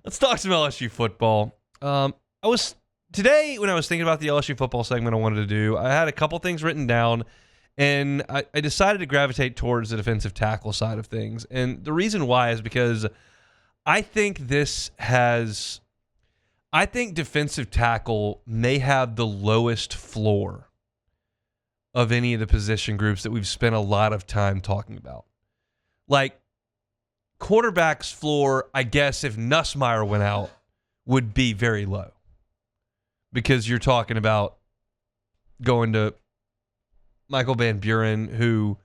Let's talk some LSU football. Today when I was thinking about the LSU football segment I wanted to do, I had a couple things written down, and I decided to gravitate towards the defensive tackle side of things. And the reason why is because I think defensive tackle may have the lowest floor of any of the position groups that we've spent a lot of time talking about. Like, quarterback's floor, I guess, if Nussmeier went out, would be very low. Because you're talking about going to Michael Van Buren, who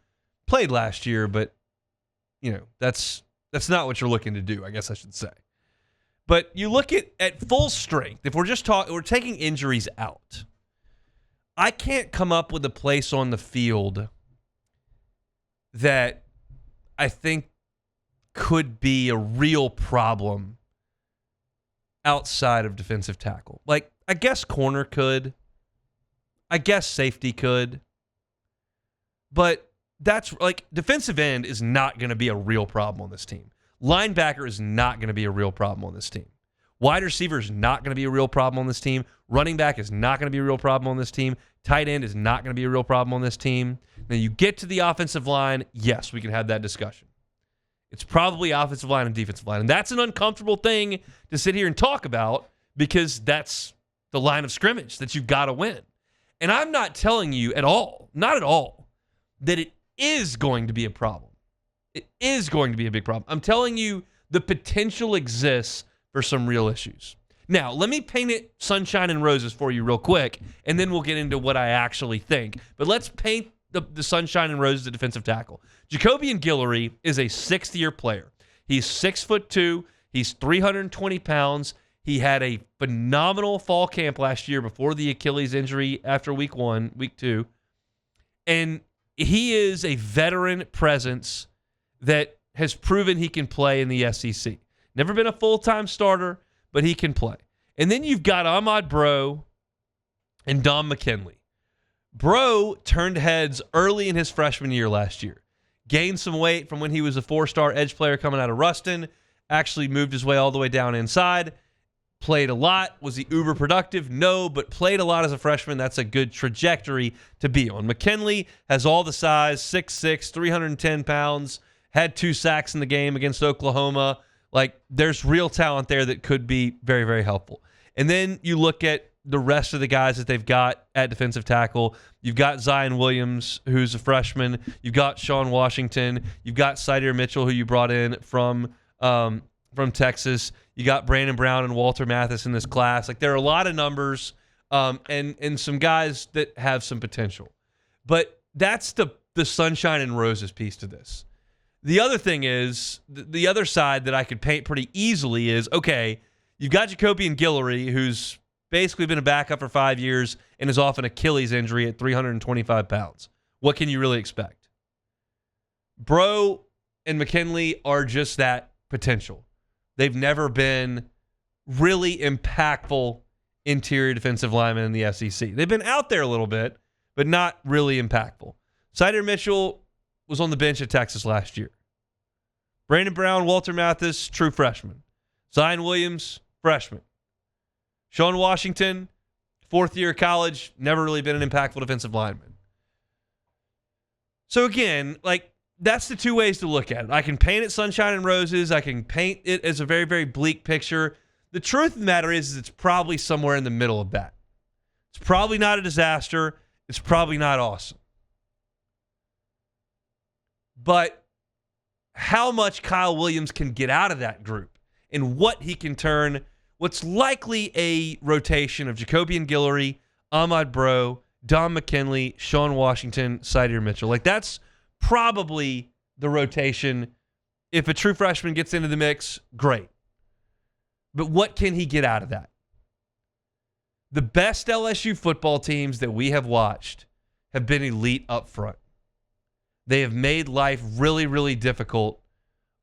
played last year, but, that's not what you're looking to do, I guess I should say. But you look at full strength, if we're taking injuries out, I can't come up with a place on the field that I think could be a real problem outside of defensive tackle. Like, I guess corner could. I guess safety could. But that's like defensive end is not going to be a real problem on this team. Linebacker is not going to be a real problem on this team. Wide receiver is not going to be a real problem on this team. Running back is not going to be a real problem on this team. Tight end is not going to be a real problem on this team. Now, you get to the offensive line, yes, we can have that discussion. It's probably offensive line and defensive line. And that's an uncomfortable thing to sit here and talk about because that's the line of scrimmage that you've got to win. And I'm not telling you at all, not at all, that it is going to be a problem. It is going to be a big problem. I'm telling you the potential exists for some real issues. Now, let me paint it sunshine and roses for you real quick, and then we'll get into what I actually think. But let's paint the sunshine and roses at defensive tackle. Jacobian Guillory is a sixth-year player. He's 6'2". He's 320 pounds. He had a phenomenal fall camp last year before the Achilles injury after week 2. And he is a veteran presence that has proven he can play in the SEC. Never been a full-time starter, but he can play. And then you've got Ahmad Bro and Don McKinley. Bro turned heads early in his freshman year last year. Gained some weight from when he was a 4-star edge player coming out of Ruston. Actually moved his way all the way down inside. Played a lot. Was he uber productive? No, but played a lot as a freshman. That's a good trajectory to be on. McKinley has all the size, 6'6", 310 pounds. Had 2 sacks in the game against Oklahoma. Like, there's real talent there that could be very, very helpful. And then you look at the rest of the guys that they've got at defensive tackle. You've got Zion Williams, who's a freshman. You've got Sean Washington. You've got Sider Mitchell, who you brought in from Texas. You got Brandon Brown and Walter Mathis in this class. Like, there are a lot of numbers and some guys that have some potential. But that's the sunshine and roses piece to this. The other thing is, the other side that I could paint pretty easily is, okay, you've got Jacobian Guillory, who's basically been a backup for 5 years and is off an Achilles injury at 325 pounds. What can you really expect? Bro and McKinley are just that potential. They've never been really impactful interior defensive linemen in the SEC. They've been out there a little bit, but not really impactful. Sider Mitchell was on the bench at Texas last year. Brandon Brown, Walter Mathis, true freshman. Zion Williams, freshman. Sean Washington, 4th year of college, never really been an impactful defensive lineman. So again, like, that's the two ways to look at it. I can paint it sunshine and roses. I can paint it as a very, very bleak picture. The truth of the matter is it's probably somewhere in the middle of that. It's probably not a disaster. It's probably not awesome. But how much Kyle Williams can get out of that group and what he can turn what's likely a rotation of Jacobian Guillory, Ahmad Bro, Don McKinley, Sean Washington, Sider Mitchell. Like, that's probably the rotation. If a true freshman gets into the mix, great. But what can he get out of that? The best LSU football teams that we have watched have been elite up front. They have made life really, really difficult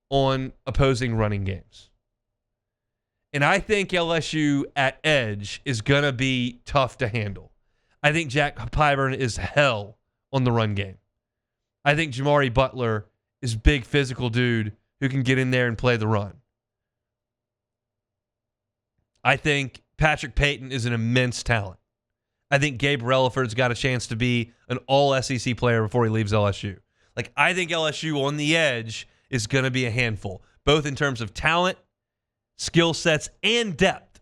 on opposing running games. And I think LSU at edge is going to be tough to handle. I think Jack Pyburn is hell on the run game. I think Jamari Butler is big physical dude who can get in there and play the run. I think Patrick Payton is an immense talent. I think Gabe Relaford's got a chance to be an all-SEC player before he leaves LSU. Like, I think LSU on the edge is going to be a handful, both in terms of talent, skill sets, and depth.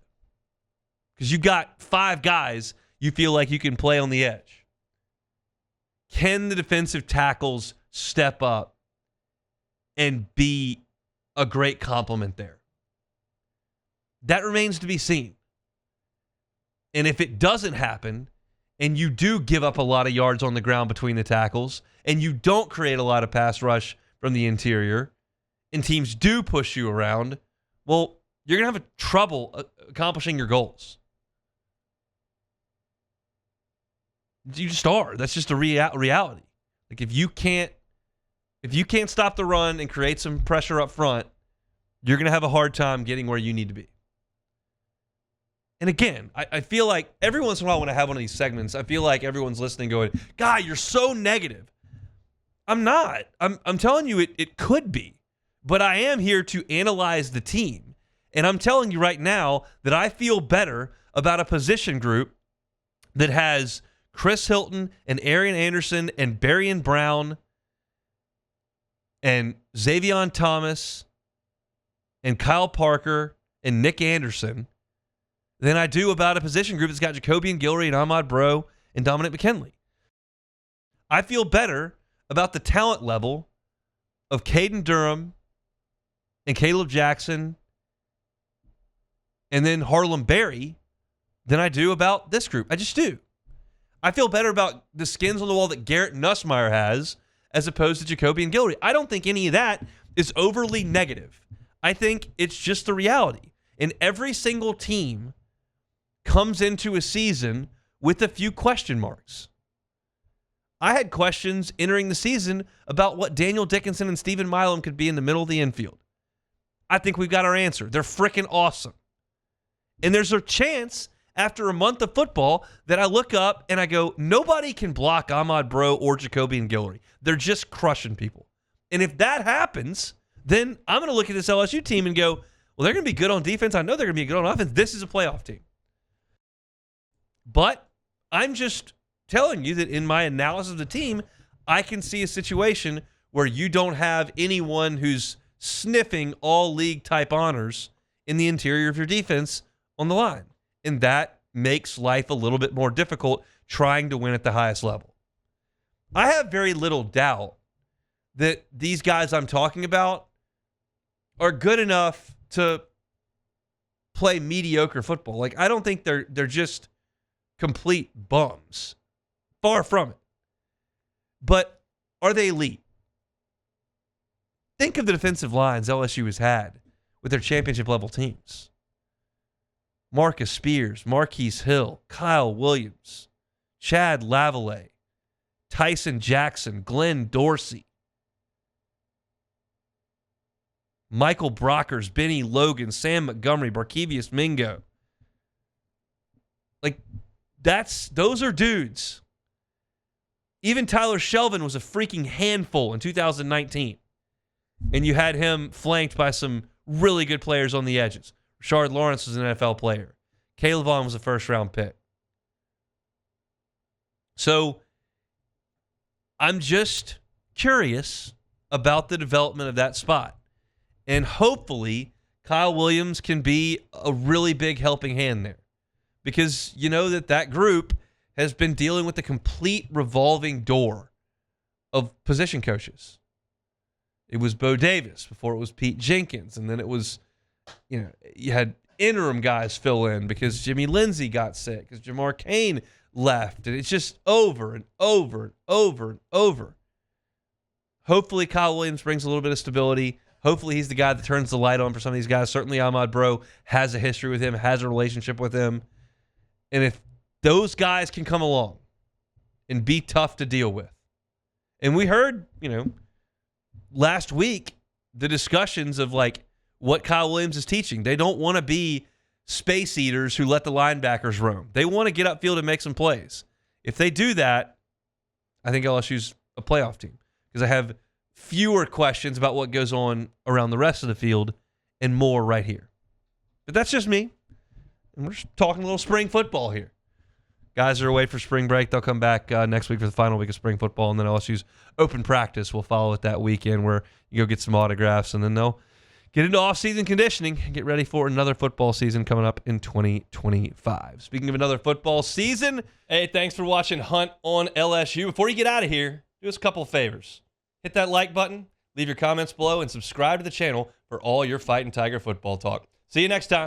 Because you got 5 guys you feel like you can play on the edge. Can the defensive tackles step up and be a great complement there? That remains to be seen. And if it doesn't happen, and you do give up a lot of yards on the ground between the tackles, and you don't create a lot of pass rush from the interior, and teams do push you around, well, you're going to have trouble accomplishing your goals. You just are. That's just a reality. Like, if you can't stop the run and create some pressure up front, you're going to have a hard time getting where you need to be. And again, I feel like every once in a while when I have one of these segments, I feel like everyone's listening going, "Guy, you're so negative." I'm not. I'm telling you it could be. But I am here to analyze the team. And I'm telling you right now that I feel better about a position group that has Chris Hilton and Arian Anderson and Berrien Brown and Xavion Thomas and Kyle Parker and Nick Anderson than I do about a position group that's got Jacobian Guillory and Ahmad Bro and Dominic McKinley. I feel better about the talent level of Caden Durham and Caleb Jackson and then Harlem Berry than I do about this group. I just do. I feel better about the skins on the wall that Garrett Nussmeier has as opposed to Jacobian Guillory. I don't think any of that is overly negative. I think it's just the reality. And every single team comes into a season with a few question marks. I had questions entering the season about what Daniel Dickinson and Stephen Milam could be in the middle of the infield. I think we've got our answer. They're freaking awesome. And there's a chance after a month of football that I look up and I go, nobody can block Ahmad Bro or Jacobian Guillory. They're just crushing people. And if that happens, then I'm going to look at this LSU team and go, well, they're going to be good on defense. I know they're going to be good on offense. This is a playoff team. But I'm just telling you that in my analysis of the team, I can see a situation where you don't have anyone who's sniffing all league type honors in the interior of your defense on the line. And that makes life a little bit more difficult trying to win at the highest level. I have very little doubt that these guys I'm talking about are good enough to play mediocre football. Like, I don't think they're just complete bums. Far from it. But are they elite? Think of the defensive lines LSU has had with their championship level teams. Marcus Spears, Marquise Hill, Kyle Williams, Chad Lavallee, Tyson Jackson, Glenn Dorsey, Michael Brockers, Benny Logan, Sam Montgomery, Barkevius Mingo. Like, those are dudes. Even Tyler Shelvin was a freaking handful in 2019. And you had him flanked by some really good players on the edges. Rashard Lawrence was an NFL player. Caleb Vaughn was a first-round pick. So I'm just curious about the development of that spot. And hopefully Kyle Williams can be a really big helping hand there. Because you know that group has been dealing with the complete revolving door of position coaches. It was Bo Davis before it was Pete Jenkins. And then it was, you had interim guys fill in because Jimmy Lindsey got sick, because Jamar Cain left. And it's just over and over and over and over. Hopefully Kyle Williams brings a little bit of stability. Hopefully he's the guy that turns the light on for some of these guys. Certainly Ahmad Bro has a history with him, has a relationship with him. And if those guys can come along and be tough to deal with. And we heard, last week, the discussions of like what Kyle Williams is teaching. They don't want to be space eaters who let the linebackers roam. They want to get upfield and make some plays. If they do that, I think LSU's a playoff team because I have fewer questions about what goes on around the rest of the field and more right here. But that's just me. And we're just talking a little spring football here. Guys are away for spring break. They'll come back next week for the final week of spring football, and then LSU's open practice will follow it that weekend where you go get some autographs, and then they'll get into off-season conditioning and get ready for another football season coming up in 2025. Speaking of another football season, hey, thanks for watching Hunt on LSU. Before you get out of here, do us a couple of favors. Hit that like button, leave your comments below, and subscribe to the channel for all your Fighting Tiger football talk. See you next time.